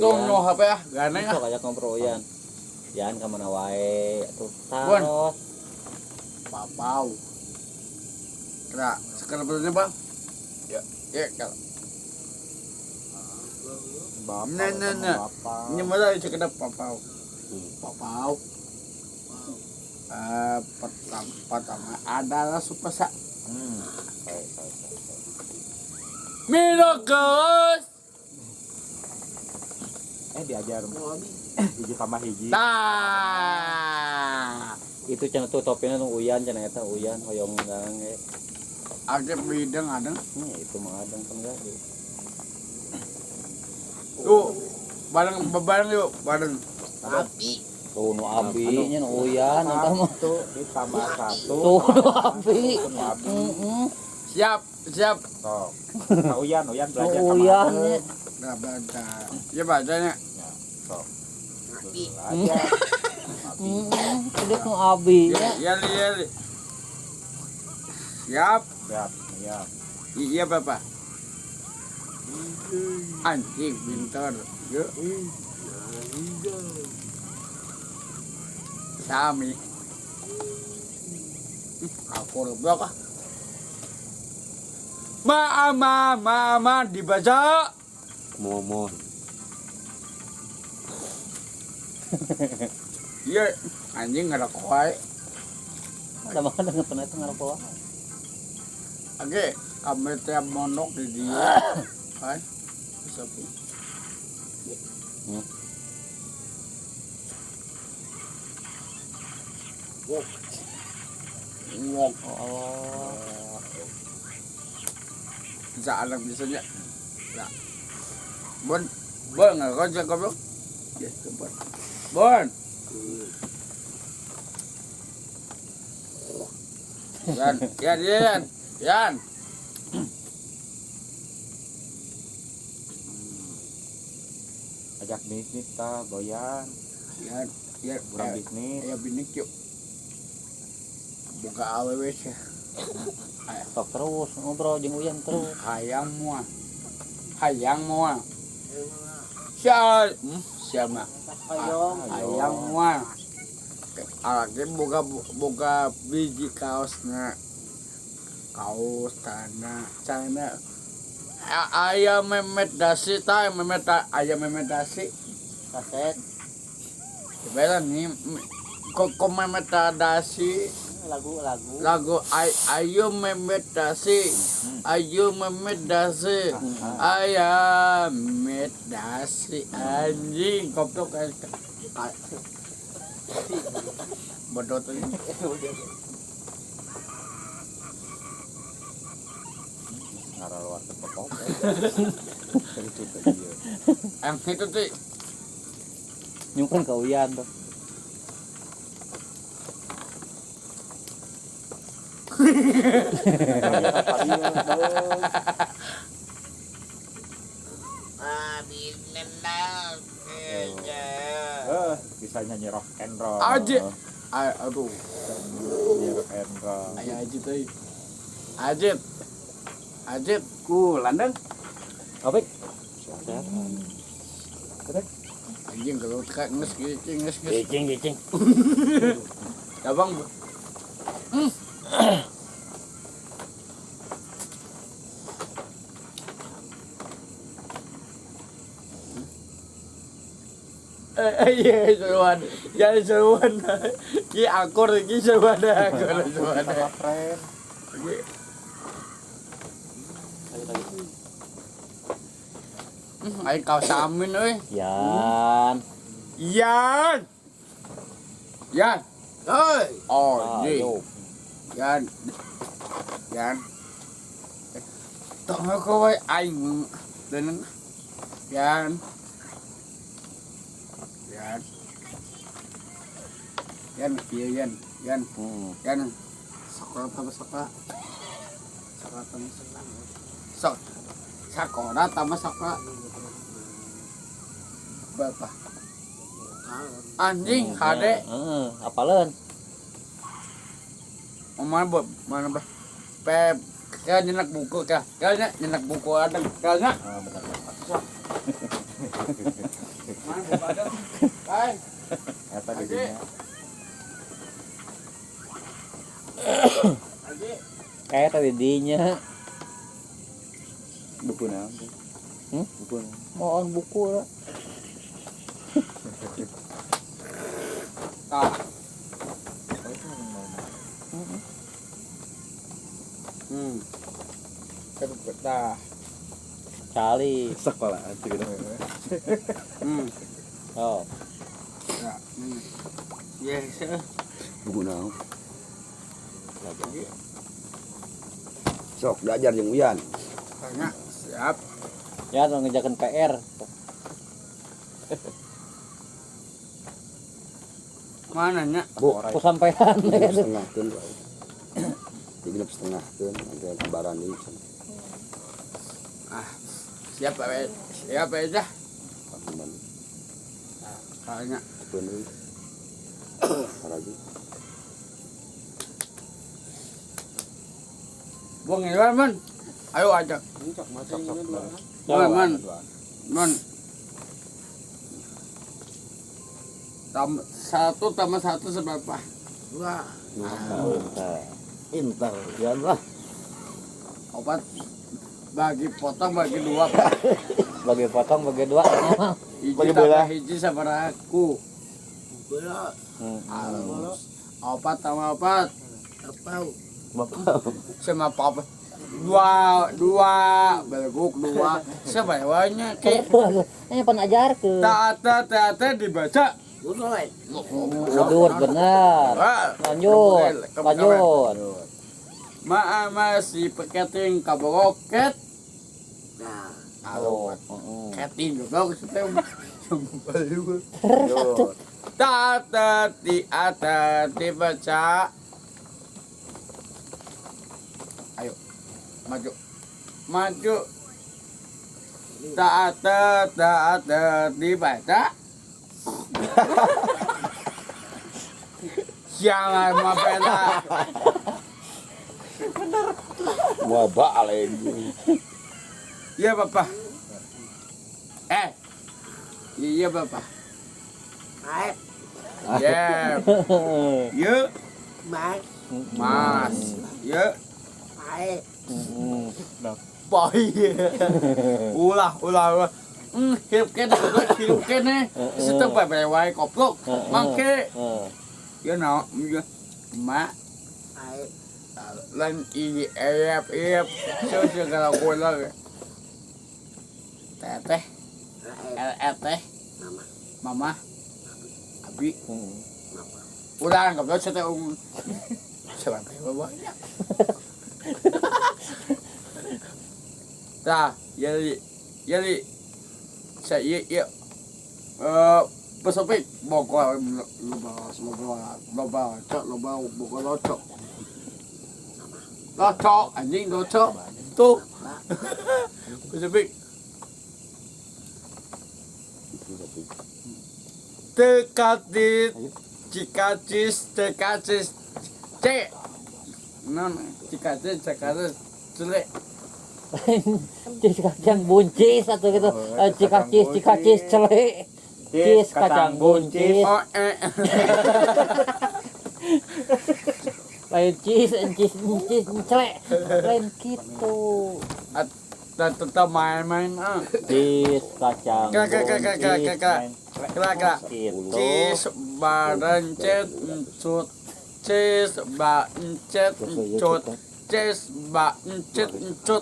no HP ah, ganeng ah. Sok ajak ngobrol Uyan. Yan ka mana wae atuh taros. Papau. Kira sekarang betulnya bang. Ya kalau. Nah. Ini malah sekedar papau. Papau. Pertama adalah supasa. Minogos. Diajar. Hiji tambah hiji. Nah. Itu cenah tuh topina nu Uyan cenah eta Uyan hoyong gang ge. Age bidang ada. Itu mah adang kan enggak. Tuh, bareng yuk, bareng. Api. Tuh nu abi nya nu Uyan eta mah. Tuh ditambah satu. Tuh nu abi. Siap. Sok. Nah, Uyan belajar Nu sama Uyan aku. nya. Nah, baca. Ya bacanya. Sok. Api. Belajar. Udah nu abi nya. Ya. Siap. Ya. Iya, Bapak. Anjing pintar. Yuk. Sami. Aku rebak ah. Mama dibaca. Momon. Iya, anjing ada kuai. Ada mana pernah itu ngarep Oke, kami tiap monok di dia. Kan? Sepi. Wok. Bisa anak bisanya. Nah. Bon nggak kau cek goblok. Ya, cepat. Bon. Yan. Ajak bisnis ta, Boyan. Ya, Kurang bisnis. ya bini yuk. Buka awewe sih. Sok terus ngobrol jeung Uyan terus. Hayang mua. Siapa? Hayang mua. Alake boga biji kaosna. Kaos cana. Ayam memet dasi ayam memet dasi. Kaset Sebenarnya nih kok memet dasi. Lagu ayo memet dasi ayam memet dasi anjing koptok kayak bodoh tuh Ngara luar tepok. yang itu tuh nyungkeun ka Uyan tuh. Bisa nyanyi rock and roll. aduh Nyanyi rock and roll. ayo Ajit ku landeng Apik. anjing kalau kak nges Gicing. abang iya seruan ki akur ki seruan ayo kau samin euy Yan. Oi oh ji Ayo. Yan tong ko wae aing dan Yan kieu Yan sekolah tambah sekolah sekolah tambah sekolah bapak anjing hade Apaleun. mana pep kayak nyenak buku kah nyenak buku ada kayaknya Mana buka dong. Hai. Eta di dinya. Aji. Tadi dinya. Buku naon? Buku. Mohon buku lah. Tah. Tah. Cali. Sekolah anjir gitu. Oh. Ya. Yes. buku naon sok belajar jeung Uyan Tanya. Siap. Ya ngejakan PR. Mana nya? bu Ku sampean. setengah keun digenep setengah keun nanti kabaran deui Siap Pak. Siap aja. pakuman Tanya. keun deui lagi Bung Iwan, Man. Ayo ajak. Man. Satu tambah satu seberapa? 2. inter Uyan lah Opat bagi potong bagi 2 Pak. Bagi potong bagi 2. Hiji Bagi tambah bola. hiji sabaraku. Opat tambah opat. Sama papa. 2 belguk 2 sebawanya ke Ini penajar ke. tata dibaca. Udur benar. Lanjut. Masih paketing kaboket. Oh. Keting juga kita tata dibaca. Ayo maju tata dibaca. Jangan mapela. mau lagi Iya Bapak. Iya Bapak. Ya. Yuk. Mas. Yuk. Boy. Ulah. Hidup kene. Situ bae wae koplok. Mangke. Ya no. Mak. Lan i ep. Segala gula. Teteh. Teh. Mama. Abi. Udah enggak bisa teh sampai banyak. Tah, yali. Saya besopik bokol loba bokol locok. Locok anjing locok. Tuh. Besopik. Tekatis cek non cikacis celek Cis kacang buncis atau gitu. Cikacis celek. Cis kacang buncis. Lain cis celek. Lain gitu. Tetap main Cis kacang Kakak gitu. cis barencet encut cis ba encet encut cis ba encet encut